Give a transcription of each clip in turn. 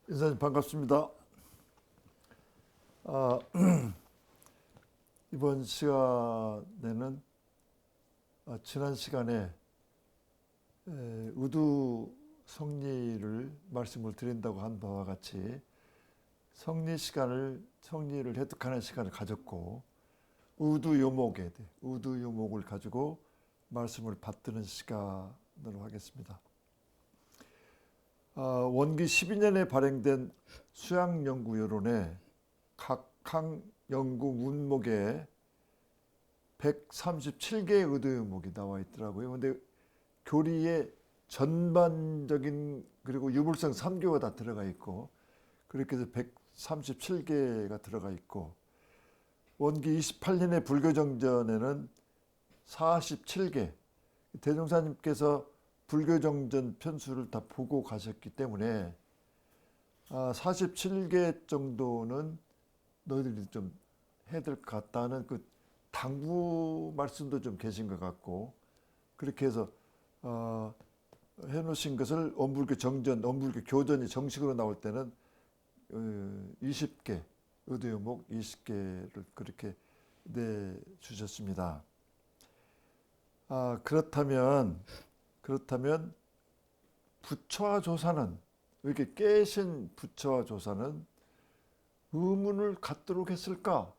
인사님 반갑습니다. 아, 이번 시간에는 지난 시간에 의두 성리를 말씀을 드린다고 한 바와 같이 성리를 해독하는 시간을 가졌고 의두 요목을 가지고 말씀을 받드는 시간으로 하겠습니다. 원기 12년에 발행된 수양연구여론에 각항 연구 문목에 137개의 의도요목이 나와 있더라고요. 근데 교리에 전반적인 그리고 유불성 3교가 다 들어가 있고 그렇게 해서 137개가 들어가 있고 원기 28년의 불교정전에는 47개 대종사님께서 불교정전 편수를 다 보고 가셨기 때문에 47개 정도는 너희들이 좀 해야 될 것 같다는 그 당부 말씀도 좀 계신 것 같고 그렇게 해서 해놓으신 것을 원불교 정전, 원불교 교전이 정식으로 나올 때는 20개, 의도요목 20개를 그렇게 내주셨습니다. 그렇다면 부처와 조사는 이렇게 깨신 부처와 조사는 의문을 갖도록 했을까?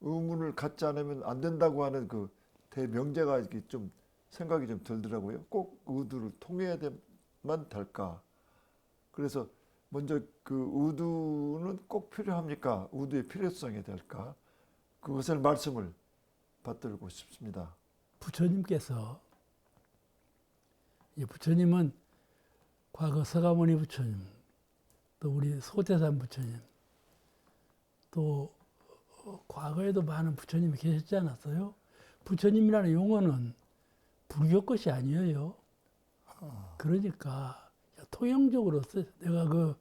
의문을 갖지 않으면 안 된다고 하는 그 대명제가 이렇게 좀 생각이 좀 들더라고요. 꼭 의두를 통해야만 될까? 그래서 먼저 그 의두는 꼭 필요합니까? 의두의 필요성이 될까? 그것을 말씀을 받들고 싶습니다. 부처님은 과거 서가모니 부처님, 또 우리 소태산 부처님, 또 과거에도 많은 부처님이 계셨지 않았어요? 부처님이라는 용어는 불교 것이 아니에요. 그러니까 통용적으로 내가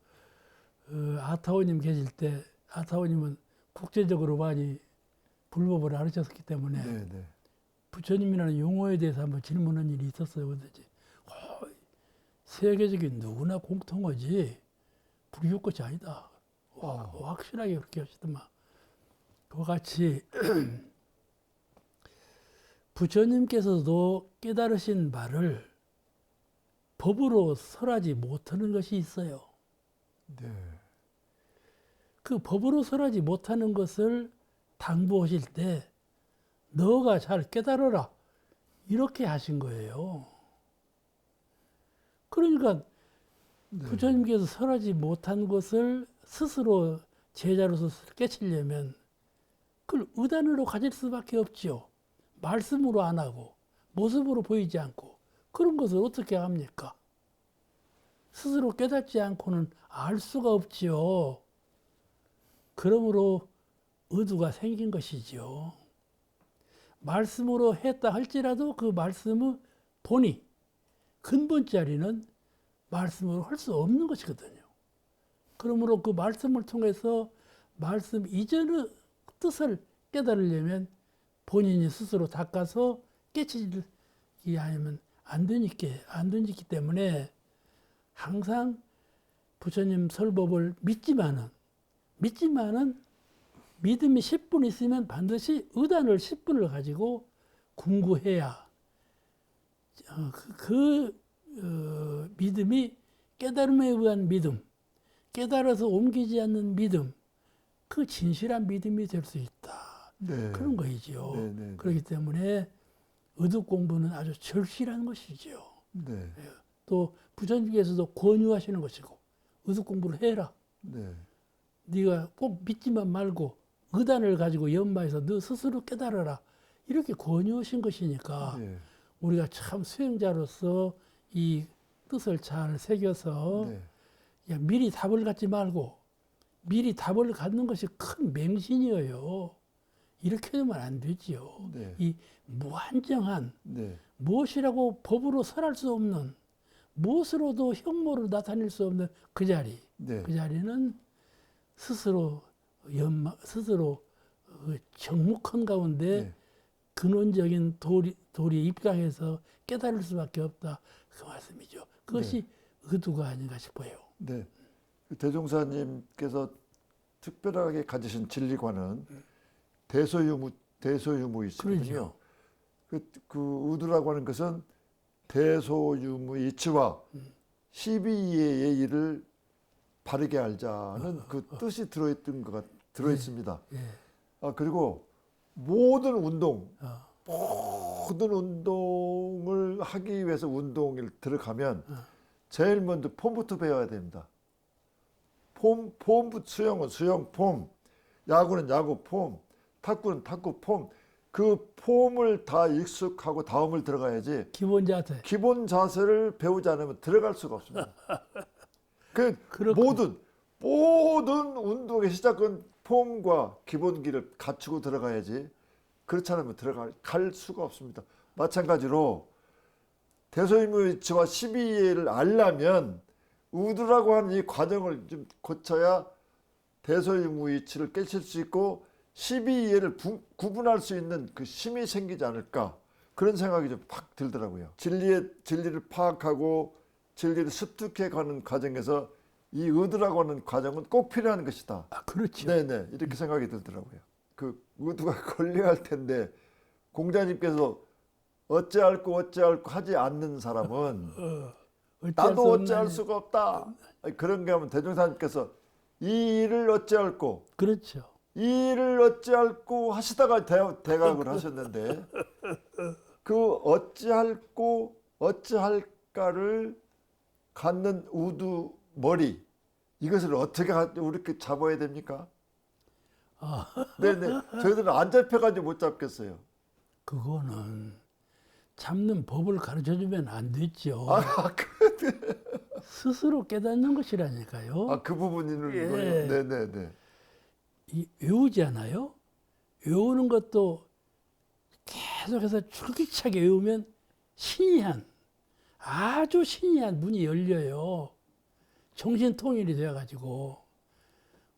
아타오님 계실 때 아타오님은 국제적으로 많이 불법을 가르쳤기 때문에 네네. 부처님이라는 용어에 대해서 한번 질문한 일이 있었어요. 그랬더니 세계적인 누구나 공통어지 불교 것이 아니다. 확실하게 그렇게 하시더만. 그와 같이 부처님께서도 깨달으신 바를 법으로 설하지 못하는 것이 있어요. 네. 그 법으로 설하지 못하는 것을 당부하실 때 너가 잘 깨달아라 이렇게 하신 거예요. 그러니까 부처님께서 설하지 못한 것을 스스로 제자로서 깨치려면 그걸 의단으로 가질 수밖에 없지요. 말씀으로 안 하고 모습으로 보이지 않고 그런 것을 어떻게 합니까? 스스로 깨닫지 않고는 알 수가 없지요. 그러므로 의두가 생긴 것이지요. 말씀으로 했다 할지라도 그 말씀의 본이 근본 자리는 말씀으로 할 수 없는 것이거든요. 그러므로 그 말씀을 통해서 말씀 이전의 뜻을 깨달으려면 본인이 스스로 닦아서 깨치지 않으면 안 되기 때문에 항상 부처님 설법을 믿지만은 믿음이 10분 있으면 반드시 의단을 10분을 가지고 궁구해야 믿음이 깨달음에 의한 믿음, 깨달아서 옮기지 않는 믿음, 그 진실한 믿음이 될 수 있다. 네. 그런 거이지요. 네. 그렇기 때문에 의득 공부는 아주 절실한 것이지요. 네. 또 부처님께서도 권유하시는 것이고 의득 공부를 해라. 네. 네가 꼭 믿지만 말고 의단을 가지고 연마해서 너 스스로 깨달아라. 이렇게 권유하신 것이니까 네. 우리가 참 수행자로서 이 뜻을 잘 새겨서 네. 미리 답을 갖지 말고 미리 답을 갖는 것이 큰 맹신이에요. 이렇게 하면 안 되지요. 네. 이 무한정한 네. 무엇이라고 법으로 설할 수 없는 무엇으로도 형모를 나타낼 수 없는 그 자리. 네. 그 자리는 스스로 정묵한 가운데 네. 근원적인 도리에 입각해서 깨달을 수밖에 없다. 그 말씀이죠. 그것이 의두가 아닌가 싶어요. 네. 대종사님께서 특별하게 가지신 진리관은 대소유무이치거든요. 그러죠. 그 우두라고 하는 것은 대소유무이치와 12의 예의를 바르게 알자는 그 뜻이 들어있습니다. 예. 그리고 모든 운동을 하기 위해서 운동을 들어가면 제일 먼저 폼부터 배워야 됩니다. 수영은 수영 폼, 야구는 야구 폼, 탁구는 탁구 폼. 그 폼을 다 익숙하고 다음을 들어가야지. 기본 자세. 기본 자세를 배우지 않으면 들어갈 수가 없습니다. 모든 운동의 시작은 폼과 기본기를 갖추고 들어가야지. 그렇지 않으면 갈 수가 없습니다. 마찬가지로 대소유무이치와 12예를 알려면 우두라고 하는 이 과정을 좀 거쳐야 대소유무이치를 깨칠 수 있고 12예를 구분할 수 있는 그 힘이 생기지 않을까, 그런 생각이 좀 팍 들더라고요. 진리를 파악하고 진리를 습득해 가는 과정에서 이 의두라고 하는 과정은 꼭 필요한 것이다. 그렇죠. 네네, 이렇게 생각이 들더라고요. 그 의두가 걸려야 할 텐데 공자님께서 어찌할꼬 하지 않는 사람은 나도 어찌할 수가 없다. 그런 게 하면 대종사님께서 이 일을 어찌할꼬, 그렇죠. 이 일을 어찌할꼬 하시다가 대각을 하셨는데 그 어찌할꼬 어찌할까를 갖는 우두 머리, 이것을 어떻게 우리렇게 잡아야 됩니까? 네네, 저희들은 안 잡혀가지고 못 잡겠어요. 그거는 잡는 법을 가르쳐주면 안 됐죠. 스스로 깨닫는 것이라니까요. 그 부분을 예. 네네네. 외우지 않아요? 외우는 것도 계속해서 줄기차게 외우면 아주 신이한 문이 열려요. 정신통일이 되어가지고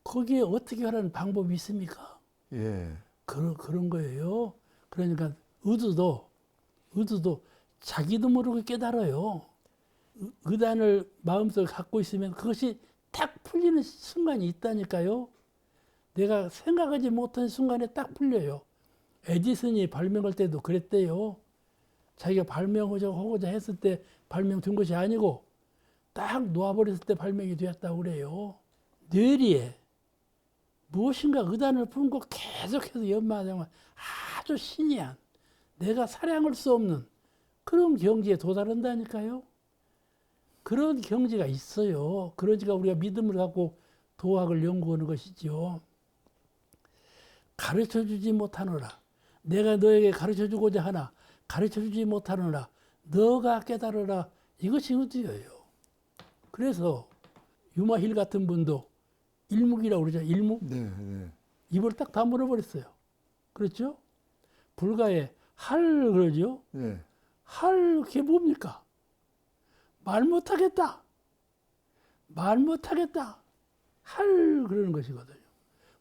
거기에 어떻게 하라는 방법이 있습니까? 예. 그런 거예요. 그러니까 의두도 자기도 모르게 깨달아요. 의단을 마음속에 갖고 있으면 그것이 딱 풀리는 순간이 있다니까요. 내가 생각하지 못한 순간에 딱 풀려요. 에디슨이 발명할 때도 그랬대요. 자기가 발명하고자 했을 때 발명된 것이 아니고 딱 놓아버렸을 때 발명이 되었다고 그래요. 뇌리에 무엇인가 의단을 품고 계속해서 연마하면 아주 신이한, 내가 사량할 수 없는 그런 경지에 도달한다니까요. 그런 경지가 있어요. 그러니까 우리가 믿음을 갖고 도학을 연구하는 것이죠. 가르쳐주지 못하노라. 내가 너에게 가르쳐주고자 하나 가르쳐주지 못하노라. 너가 깨달으라. 이것이 의두예요. 그래서 유마힐 같은 분도 일묵이라고 그러죠. 일묵. 네. 입을 딱 다물어 버렸어요. 그렇죠? 불가에 할 그러죠. 네. 할 그게 뭡니까? 말 못하겠다. 할 그러는 것이거든요.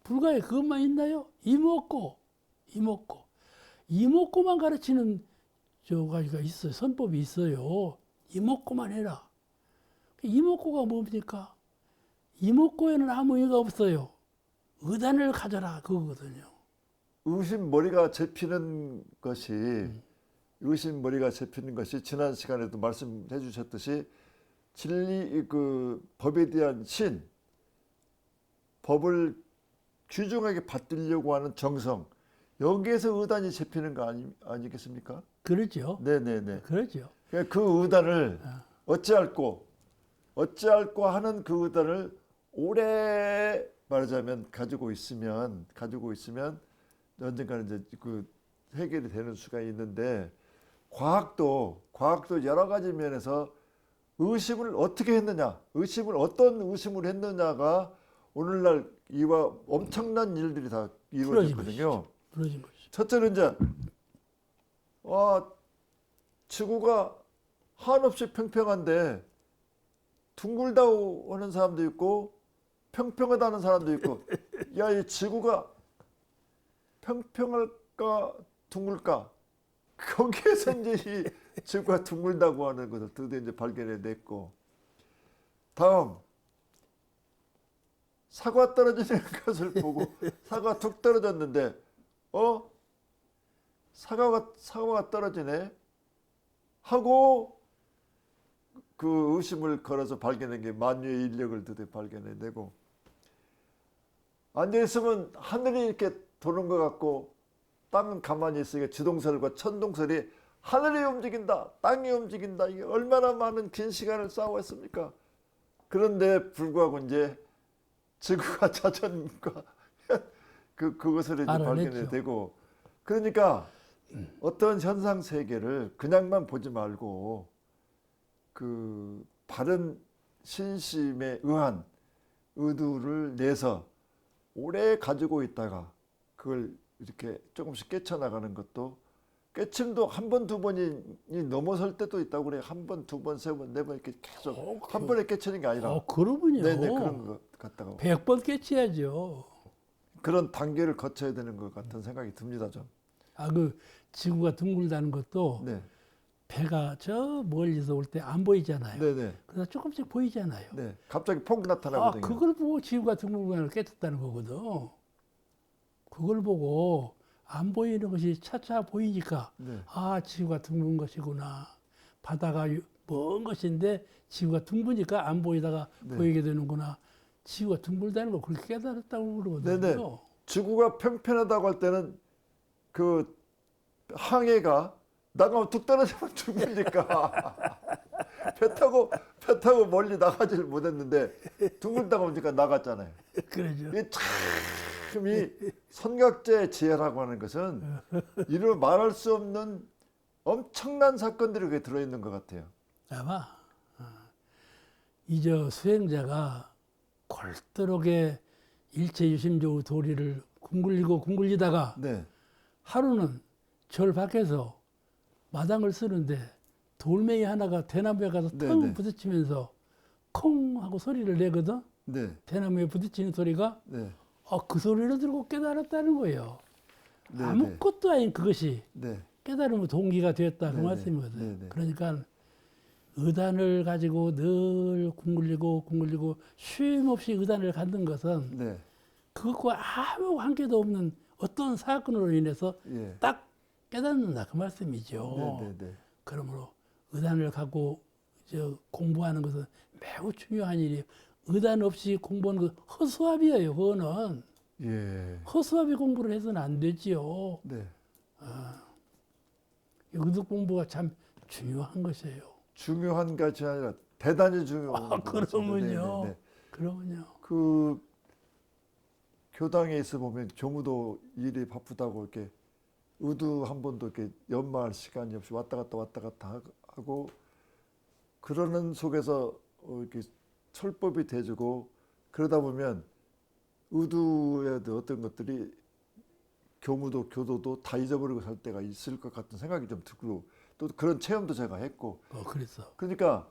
불가에 그것만 있나요? 이목고만 가르치는 저가지가 있어요. 선법이 있어요. 이목고만 해라. 이목고가 뭡니까? 이목고에는 아무 의미가 없어요. 의단을 가져라 그거거든요. 의심머리가 잡히는 것이 지난 시간에도 말씀해 주셨듯이 진리, 그 법에 대한 법을 귀중하게 받들려고 하는 정성, 여기에서 의단이 잡히는 거 아니겠습니까? 그렇죠. 네네네. 그렇죠. 그 의단을 어찌할꼬 하는 그 의단을 오래 말하자면 가지고 있으면 언젠가는 이제 그 해결이 되는 수가 있는데, 과학도 여러 가지 면에서 의심을 어떻게 했느냐, 어떤 의심을 했느냐가 오늘날 이와 엄청난 일들이 다 이루어졌거든요. 부러진 것이죠. 첫째는 이제 지구가 한없이 평평한데 둥글다고 하는 사람도 있고 평평하다는 사람도 있고, 야, 이 지구가 평평할까 둥글까, 거기에서 이제 이 지구가 둥글다고 하는 것을 드디어 이제 발견해냈고, 다음 사과 떨어지는 것을 보고 사과 툭 떨어졌는데 사과가 떨어지네 하고 그 의심을 걸어서 발견한 게 만유의 인력을 드디어 발견해내고 앉아있으면 하늘이 이렇게 도는 것 같고 땅은 가만히 있으니까 지동설과 천동설이 하늘이 움직인다 땅이 움직인다 이게 얼마나 많은 긴 시간을 싸워했습니까? 그런데 불구하고 이제 지구가 자전과 그것을 이제 발견해 되고 그러니까 어떤 현상 세계를 그냥만 보지 말고 그 바른 신심에 의한 의도를 내서 오래 가지고 있다가 그걸 이렇게 조금씩 깨쳐나가는 것도 깨침도 한 번, 두 번이 넘어설 때도 있다고 그래요. 한 번, 두 번, 세 번, 네 번 이렇게 계속 한 번에 깨치는 게 아니라. 그러면요. 네네 그런 것 같다고. 100번 깨쳐야죠. 그런 단계를 거쳐야 되는 것 같은 생각이 듭니다, 좀. 그 지구가 둥글다는 것도 네. 배가 저 멀리서 올 때 안 보이잖아요. 네네. 그래서 조금씩 보이잖아요. 네. 갑자기 폭 나타나거든요. 그걸 보고 지구가 둥글다는 걸 깨닫다는 거거든. 그걸 보고 안 보이는 것이 차차 보이니까 네. 지구가 둥근 것이구나. 바다가 먼 것인데 지구가 둥그니까 안 보이다가 네. 보이게 되는구나. 지구가 둥글다는 걸 그렇게 깨달았다고 그러거든요. 네네. 지구가 평평하다고 할 때는 그 항해가 나가면 툭 떨어지면 죽으니까 배 타고 멀리 나가지를 못했는데 둥글다가 보니까 나갔잖아요. 그러죠. 이 선각자의 지혜라고 하는 것은 이루 말할 수 없는 엄청난 사건들이 거기에 들어있는 것 같아요. 아마 이저 수행자가 골똘하게 일체유심조 도리를 굶굴리다가 네. 하루는 절 밖에서 마당을 쓰는데 돌멩이 하나가 대나무에 가서 텅 네. 부딪히면서 콩 하고 소리를 내거든. 네. 대나무에 부딪히는 소리가 네. 그 소리를 들고 깨달았다는 거예요. 네. 아무것도 아닌 그것이 네. 깨달음의 동기가 되었다 그 네. 말씀이거든. 네. 그러니까 의단을 가지고 늘 굶굴리고 쉼 없이 의단을 갖는 것은 네. 그것과 아무 관계도 없는 어떤 사건으로 인해서 예. 딱 깨닫는다 그 말씀이죠. 네. 그러므로 의단을 갖고 공부하는 것은 매우 중요한 일이에요. 의단 없이 공부하는 것 허수아비예요. 그거는 예. 허수아비 공부를 해서는 안 되지요. 네. 의득 공부가 참 중요한 것이에요. 중요한 것이 아니라 대단히 중요한 것 같습니다. 그러면요. 네. 그러면요. 그 교당에 있어 보면 교무도 일이 바쁘다고 이렇게 의두 한 번도 이렇게 연마할 시간이 없이 왔다 갔다 하고 그러는 속에서 이렇게 철법이 돼주고 그러다 보면 의두의 어떤 것들이 교무도 교도도 다 잊어버리고 살 때가 있을 것 같은 생각이 좀 들고 또 그런 체험도 제가 했고 그래서 그러니까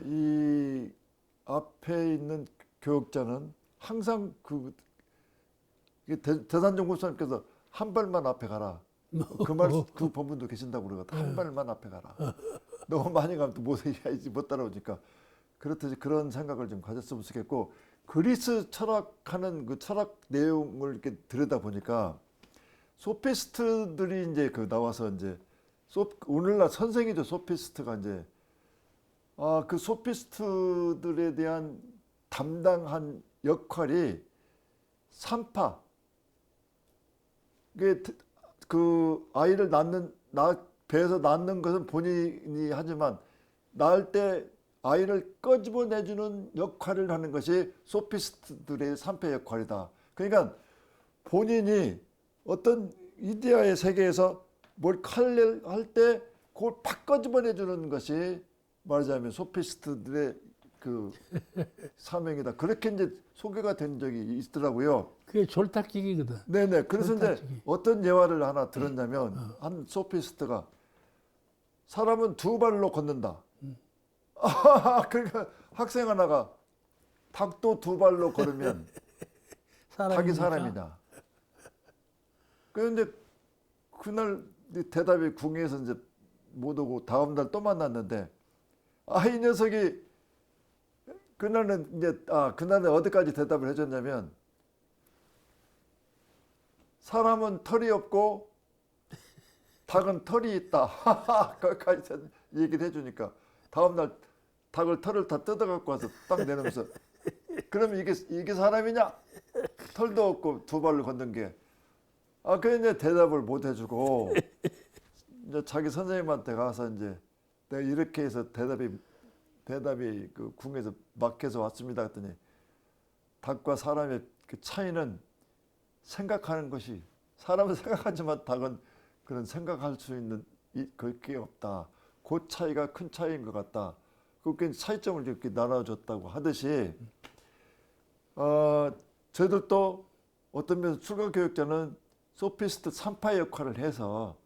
이 앞에 있는 교역자는 항상 대산정보사님께서 한 발만 앞에 가라. 그 법문도 계신다고 그러거든. 한 발만 앞에 가라. 너무 많이 가면 또 못 따라오니까 그렇듯이 그런 생각을 좀 가졌으면 좋겠고 그리스 철학하는 그 철학 내용을 이렇게 들여다 보니까 소피스트들이 이제 나와서 이제 오늘날 선생이죠. 소피스트가 이제 그 소피스트들에 대한 담당한 역할이 산파 그 아이를 배에서 낳는 것은 본인이 하지만 낳을 때 아이를 끄집어내주는 역할을 하는 것이 소피스트들의 산파 역할이다. 그러니까 본인이 어떤 이데아의 세계에서 뭘 할 때 그걸 팍 끄집어내주는 것이 말하자면 소피스트들의 그 사명이다. 그렇게 이제 소개가 된 적이 있더라고요. 그게 졸탁기기거든. 네네. 그래서 이제 졸탁기기. 어떤 예화를 하나 들었냐면 한 소피스트가 사람은 두 발로 걷는다. 그러니까 학생 하나가 닭도 두 발로 걸으면 닭이 사람이다. 그런데 그날 대답이 궁에서 이제 못 오고 다음 날 또 만났는데 이 녀석이 그날은 이제 그날은 어디까지 대답을 해줬냐면 사람은 털이 없고 닭은 털이 있다. 거기까지 얘기를 해주니까 다음날 털을 다 뜯어갖고 와서 딱 내놓으면서 그러면 이게 사람이냐? 털도 없고 두 발로 걷는 게. 그 이제 대답을 못 해주고 이제 자기 선생님한테 가서 이제 내가 이렇게 해서 대답이 그 궁에서 막혀서 왔습니다. 했더니 닭과 사람의 그 차이는 생각하는 것이 사람은 생각하지만 닭은 그런 생각할 수 있는 그게 없다. 그 차이가 큰 차이인 것 같다. 그렇게 차이점을 이렇게 나눠줬다고 하듯이 저희들도 어떤 면에서 출가 교육자는 소피스트 3파 역할을 해서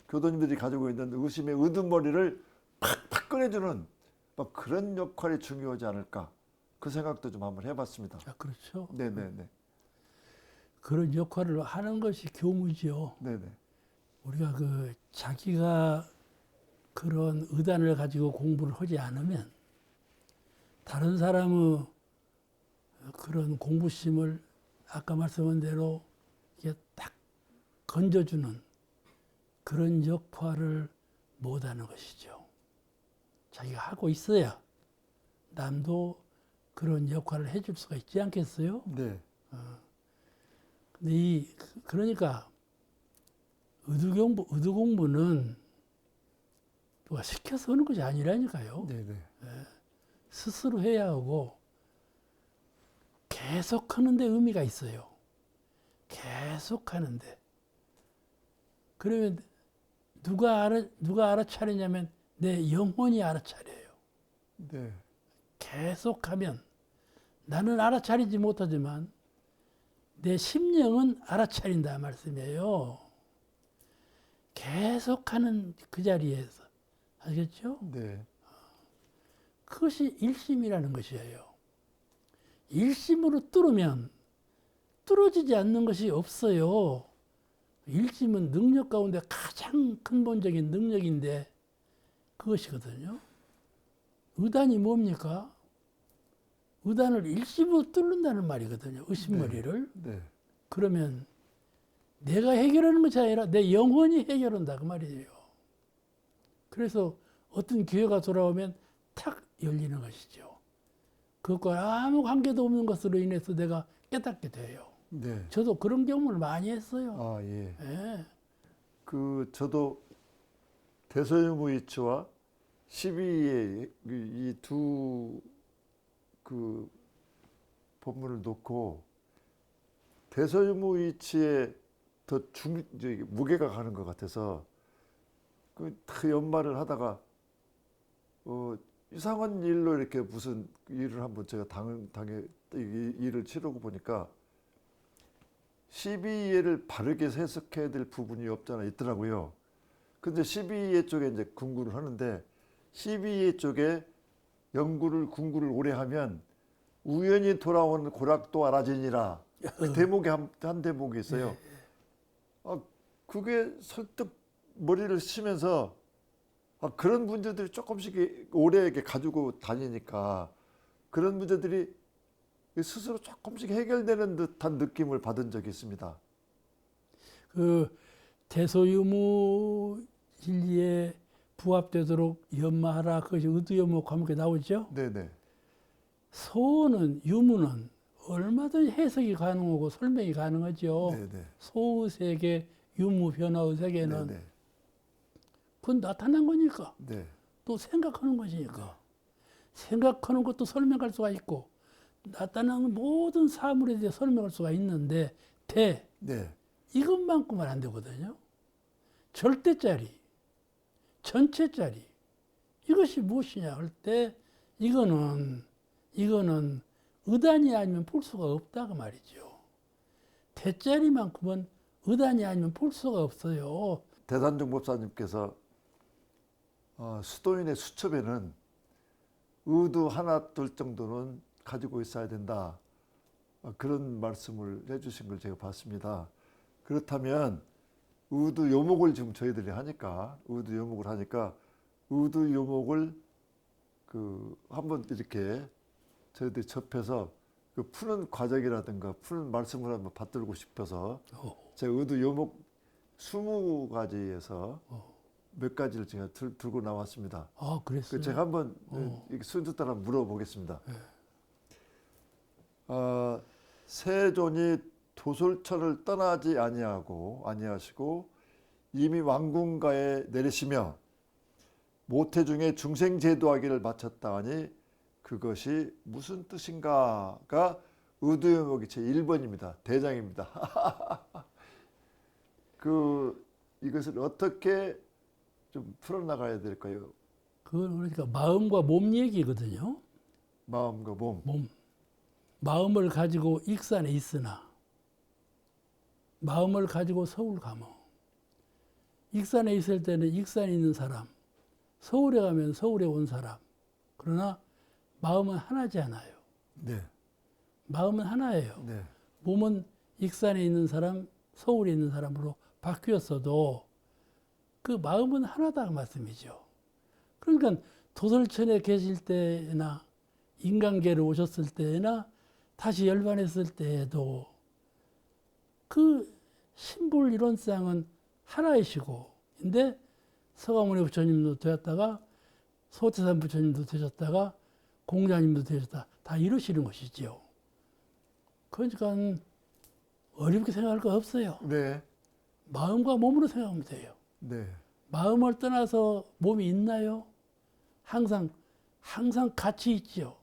교도님들이 가지고 있는 의심의 으두머리를 팍팍 꺼내주는 막 그런 역할이 중요하지 않을까 그 생각도 좀 한번 해봤습니다. 그렇죠. 네네네. 그런 역할을 하는 것이 교무죠. 네네. 우리가 자기가 그런 의단을 가지고 공부를 하지 않으면 다른 사람의 그런 공부심을 아까 말씀한 대로 이게 딱 건져주는 그런 역할을 못하는 것이죠. 자기가 하고 있어야 남도 그런 역할을 해줄 수가 있지 않겠어요? 네. 근데 그러니까 의두 공부는 누가 시켜서 하는 것이 아니라니까요. 네네. 스스로 해야 하고 계속 하는데 의미가 있어요. 계속 하는데. 그러면 누가 알아차리냐면 내 영혼이 알아차려요. 네. 계속하면 나는 알아차리지 못하지만 내 심령은 알아차린다 말씀이에요. 계속하는 그 자리에서 알겠죠? 네. 그것이 일심이라는 것이에요. 일심으로 뚫으면 뚫어지지 않는 것이 없어요. 일심은 능력 가운데 가장 근본적인 능력인데 그것이거든요. 의단이 뭡니까? 의단을 일심으로 뚫는다는 말이거든요. 의심머리를. 네. 그러면 내가 해결하는 것이 아니라 내 영혼이 해결한다 그 말이에요. 그래서 어떤 기회가 돌아오면 탁 열리는 것이죠. 그것과 아무 관계도 없는 것으로 인해서 내가 깨닫게 돼요. 네. 저도 그런 경험을 많이 했어요. 예. 예. 저도 대소유무이치와 12의 이 두 본문을 놓고 대소유무이치에 더 무게가 가는 것 같아서 그 연말을 하다가 이상한 일로 이렇게 무슨 일을 한번 제가 당해 일을 치르고 보니까 12예를 바르게 해석해야 될 부분이 없잖아 있더라고요. 근데 12예 쪽에 이제 궁구를 하는데 12예 쪽에 영구를 궁구를 오래 하면 우연히 돌아온 고락도 알아지니라. 그 대목에 한 대목이 있어요. 그게 설득 머리를 치면서 그런 문제들이 조금씩 오래 이렇게 가지고 다니니까 그런 문제들이 스스로 조금씩 해결되는 듯한 느낌을 받은 적이 있습니다. 그 대소유무 진리에 부합되도록 연마하라. 그것이 의두연무 과목에 나오죠. 네네. 소는 유무는 얼마든지 해석이 가능하고 설명이 가능하죠. 네네. 소의 세계, 유무 변화의 세계는 네네. 그건 나타난 거니까. 네. 또 생각하는 것이니까. 생각하는 것도 설명할 수가 있고 나타나는 모든 사물에 대해 설명할 수가 있는데 네. 이것만큼은 안 되거든요. 절대짜리, 전체짜리 이것이 무엇이냐 할 때 이거는 의단이 아니면 볼 수가 없다 그 말이죠. 대짜리만큼은 의단이 아니면 볼 수가 없어요. 대단종 법사님께서 수도인의 수첩에는 의도 하나 둘 정도는 가지고 있어야 된다. 그런 말씀을 해주신 걸 제가 봤습니다. 그렇다면 의도 요목을 지금 저희들이 하니까 의도 요목을 하니까 의도 요목을 한번 이렇게 저희들이 접해서 그 푸는 과정이라든가 푸는 말씀을 한번 받들고 싶어서 제가 의도 요목 20가지에서 몇 가지를 제가 들고 나왔습니다. 아, 그랬어요. 제가 한번 순서 따라 물어보겠습니다. 세존이 도솔천을 떠나지 아니하시고 이미 왕궁가에 내리시며 모태중에 중생제도하기를 마쳤다 하니 그것이 무슨 뜻인가가 의도요목이 제 1번입니다. 대장입니다. 이것을 어떻게 좀 풀어나가야 될까요? 그건 그러니까 마음과 몸 얘기거든요. 마음과 몸. 마음을 가지고 익산에 있으나 마음을 가지고 서울 가면 익산에 있을 때는 익산에 있는 사람, 서울에 가면 서울에 온 사람. 그러나 마음은 하나지 않아요. 네. 마음은 하나예요. 네. 몸은 익산에 있는 사람, 서울에 있는 사람으로 바뀌었어도 그 마음은 하나다 그 말씀이죠. 그러니까 도솔천에 계실 때나 인간계로 오셨을 때나 다시 열반했을 때에도 그 신불 이론상은 하나이시고, 근데 서가모니 부처님도 되었다가 소태산 부처님도 되셨다가 공자님도 되셨다. 다 이루시는 것이지요. 그러니까 어렵게 생각할 거 없어요. 네. 마음과 몸으로 생각하면 돼요. 네. 마음을 떠나서 몸이 있나요? 항상 같이 있죠.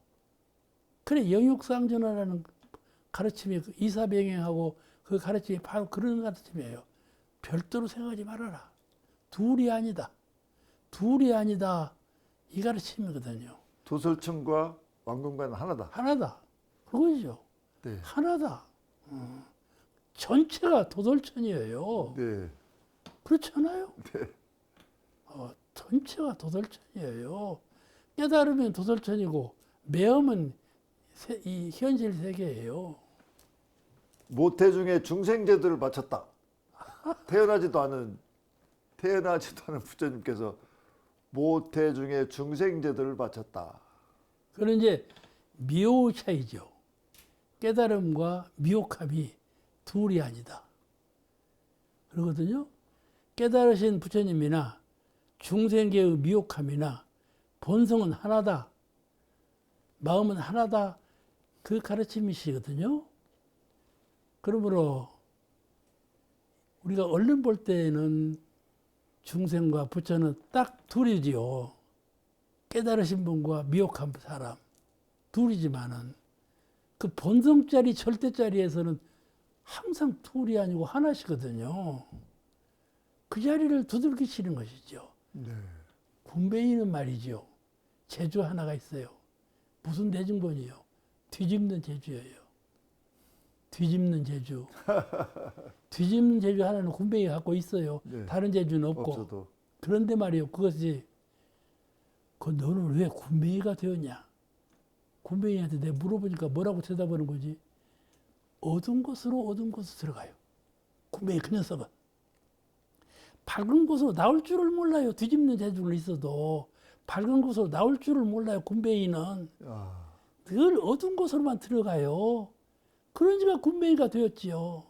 그래 영육상전화라는 가르침이 이사병행하고 그 가르침이 바로 그런 가르침이에요. 별도로 생각하지 말아라. 둘이 아니다. 이 가르침이거든요. 도솔천과 왕궁가는 하나다. 하나다. 그거죠. 네. 하나다. 전체가 도솔천이에요. 네. 그렇잖아요. 네. 전체가 도솔천이에요. 깨달으면 도솔천이고 매음은 이 현실 세계예요. 모태중에 중생제도를 마쳤다. 태어나지도 않은 부처님께서 모태중에 중생제도를 마쳤다. 그런 이제 미호 차이죠. 깨달음과 미혹함이 둘이 아니다. 그러거든요. 깨달으신 부처님이나 중생계의 미혹함이나 본성은 하나다. 마음은 하나다. 그 가르침이시거든요. 그러므로 우리가 얼른 볼 때는 중생과 부처는 딱 둘이지요. 깨달으신 분과 미혹한 사람 둘이지만은 그 본성짜리 절대짜리에서는 항상 둘이 아니고 하나시거든요. 그 자리를 두들기시는 것이죠. 네. 군뱅이는 말이죠. 제주 하나가 있어요. 무슨 대중본이요? 뒤집는 제주예요. 뒤집는 제주. 뒤집는 제주 하나는 군뱅이가 갖고 있어요. 네. 다른 제주는 없고. 없어도. 그런데 말이요. 그것이 너는 왜 군뱅이가 되었냐? 군뱅이한테 내가 물어보니까 뭐라고 대답하는 거지? 어두운 곳으로 들어가요. 군뱅이 그 녀석은. 밝은 곳으로 나올 줄을 몰라요. 뒤집는 재주는 있어도 밝은 곳으로 나올 줄을 몰라요. 군뱅이는 늘 어두운 곳으로만 들어가요. 그러니까 군뱅이가 되었지요.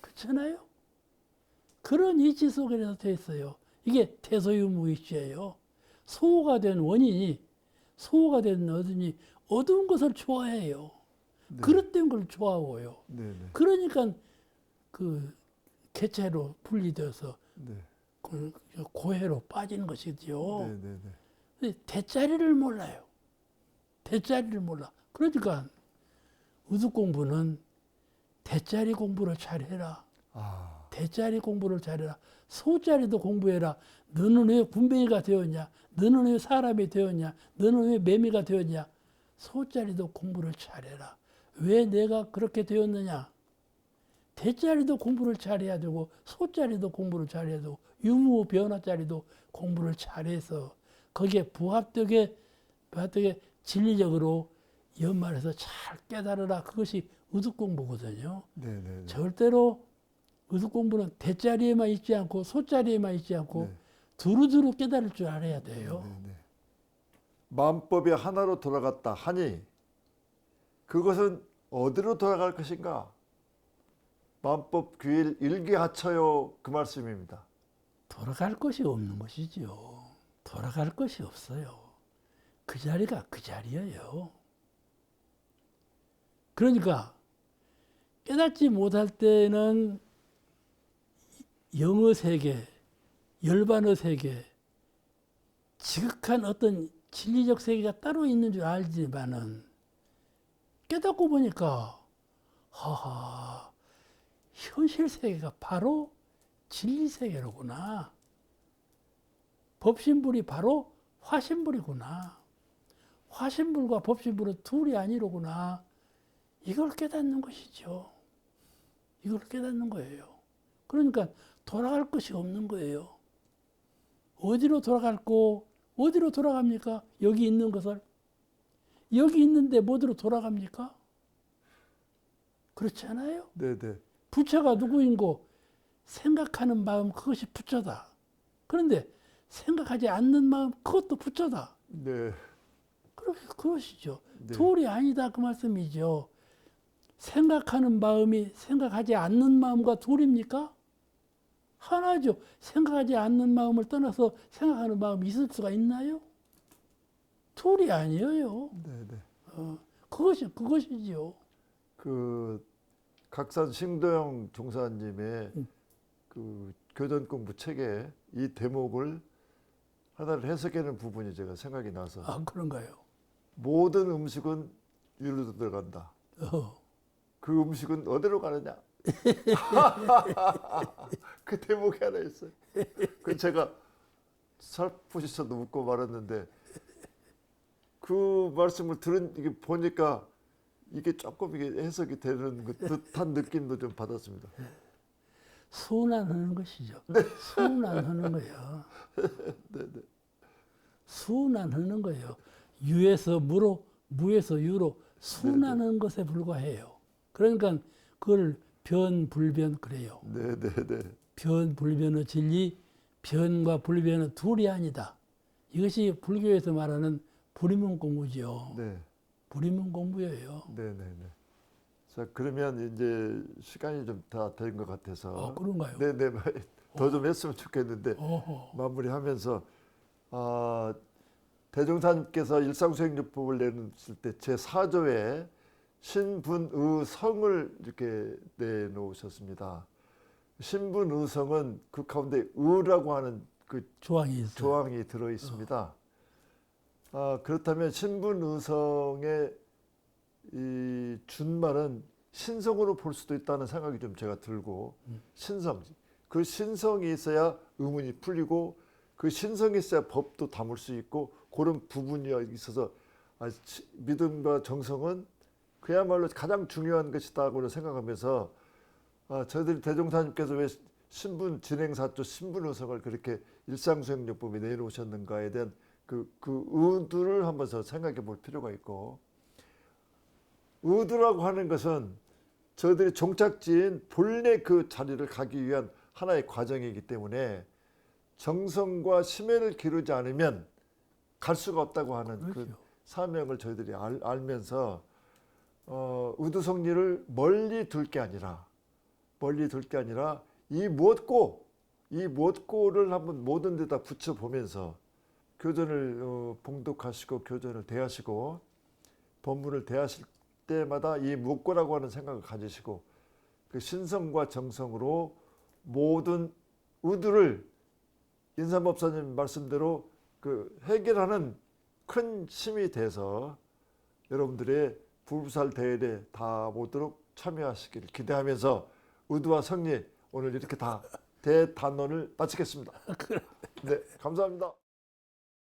그렇잖아요? 그런 이치 속에서 되어 있어요. 이게 대소유무이치예요. 소호가 된 원인이 어두운 것을 좋아해요. 네. 그릇된 걸 좋아하고요. 네. 네. 그러니까 그 개체로 분리되어서 네. 그 고해로 빠지는 것이지요. 네. 네. 네. 근데 대짜리를 몰라요. 대짜리를 몰라. 그러니까 의득 공부는 대짜리 공부를 잘해라. 대짜리 공부를 잘해라. 소짜리도 공부해라. 너는 왜 군뱅이가 되었냐? 너는 왜 사람이 되었냐? 너는 왜 매미가 되었냐? 소짜리도 공부를 잘해라. 왜 내가 그렇게 되었느냐? 대짜리도 공부를 잘해야 되고 소짜리도 공부를 잘해야 되고 유무 변화짜리도 공부를 잘해서 거기에 부합되게 진리적으로 연말해서 잘 깨달으라. 그것이 의득 공부거든요. 네. 네. 절대로 의득 공부는 대짜리에만 있지 않고 소짜리에만 있지 않고 네. 두루두루 깨달을 줄 알아야 돼요. 네. 만법이 하나로 돌아갔다 하니 그것은 어디로 돌아갈 것인가? 만법 규일 일기하처요, 그 말씀입니다. 돌아갈 것이 없는 것이죠. 돌아갈 것이 없어요. 그 자리가 그 자리예요. 그러니까 깨닫지 못할 때는 영어 세계, 열반어 세계, 지극한 어떤 진리적 세계가 따로 있는 줄 알지만은 깨닫고 보니까 하하, 현실 세계가 바로 진리 세계로구나. 법신불이 바로 화신불이구나. 화신불과 법신불은 둘이 아니로구나. 이걸 깨닫는 것이죠. 이걸 깨닫는 거예요. 그러니까 돌아갈 것이 없는 거예요. 어디로 돌아갈고 어디로 돌아갑니까? 여기 있는 것을. 여기 있는데 어디로 돌아갑니까? 그렇지 않아요? 네네. 부처가 누구인고 생각하는 마음 그것이 부처다. 그런데 생각하지 않는 마음 그것도 부처다. 네. 그것이죠. 네. 둘이 아니다 그 말씀이죠. 생각하는 마음이 생각하지 않는 마음과 둘입니까? 하나죠. 생각하지 않는 마음을 떠나서 생각하는 마음이 있을 수가 있나요? 둘이 아니에요. 네네. 그것이죠. 그 각산 신도영 종사님의 그 교전 공부 책에 이 대목을 하나를 해석하는 부분이 제가 생각이 나서 아, 그런가요? 모든 음식은 위로 들어간다. 그 음식은 어디로 가느냐? 그 대목이 하나 있어요. 그 제가 살포시서도 웃고 말았는데 그 말씀을 이게 보니까 이게 조금 이게 해석이 되는 듯한 느낌도 좀 받았습니다. 순환하는 것이죠. 순환하는 거예요. 네네. 순환하는 거예요. 유에서 무로, 무에서 유로 순환하는 것에 불과해요. 그러니까 그걸 변불변 그래요. 네네네. 변불변의 진리, 변과 불변은 둘이 아니다. 이것이 불교에서 말하는 불이문 공부죠. 네. 불이문 공부예요. 네네네. 자, 그러면 이제 시간이 좀 다 된 것 같아서. 그런가요? 네네. 더 좀 했으면 좋겠는데 어허. 마무리하면서 대종사님께서 일상수행요법을 내놓으실 때 제4조에 신분의성을 이렇게 내놓으셨습니다. 신분의성은 그 가운데 의라고 하는 그 조항이 있어요. 조항이 들어 있습니다. 그렇다면 신분의성의 이 준말은 신성으로 볼 수도 있다는 생각이 좀 제가 들고 신성, 그 신성이 있어야 의문이 풀리고 그 신성이 있어야 법도 담을 수 있고 그런 부분이 있어서 믿음과 정성은 그야말로 가장 중요한 것이다고 생각하면서 저희들이 대종사님께서 왜 신분 진행사조 신분의성을 그렇게 일상수행요법에 내놓으셨는가에 대한 그 의도를 한번 더 생각해 볼 필요가 있고, 의도라고 하는 것은 저희들이 종착지인 본래 그 자리를 가기 위한 하나의 과정이기 때문에 정성과 심혈을 기르지 않으면 갈 수가 없다고 하는 그렇죠. 그 사명을 저희들이 알면서 의도성리를 멀리 둘 게 아니라 이 무엇고를 한번 모든 데다 붙여보면서 교전을 봉독하시고 교전을 대하시고 법문을 대하실 때마다 이 무엇고라고 하는 생각을 가지시고 그 신성과 정성으로 모든 의도를 인삼법사님 말씀대로 그 해결하는 큰 힘이 돼서 여러분들의 불부살 대회에 다 모도록 참여하시기를 기대하면서 의도와 성리 오늘 이렇게 다 대단원을 마치겠습니다. 네, 감사합니다.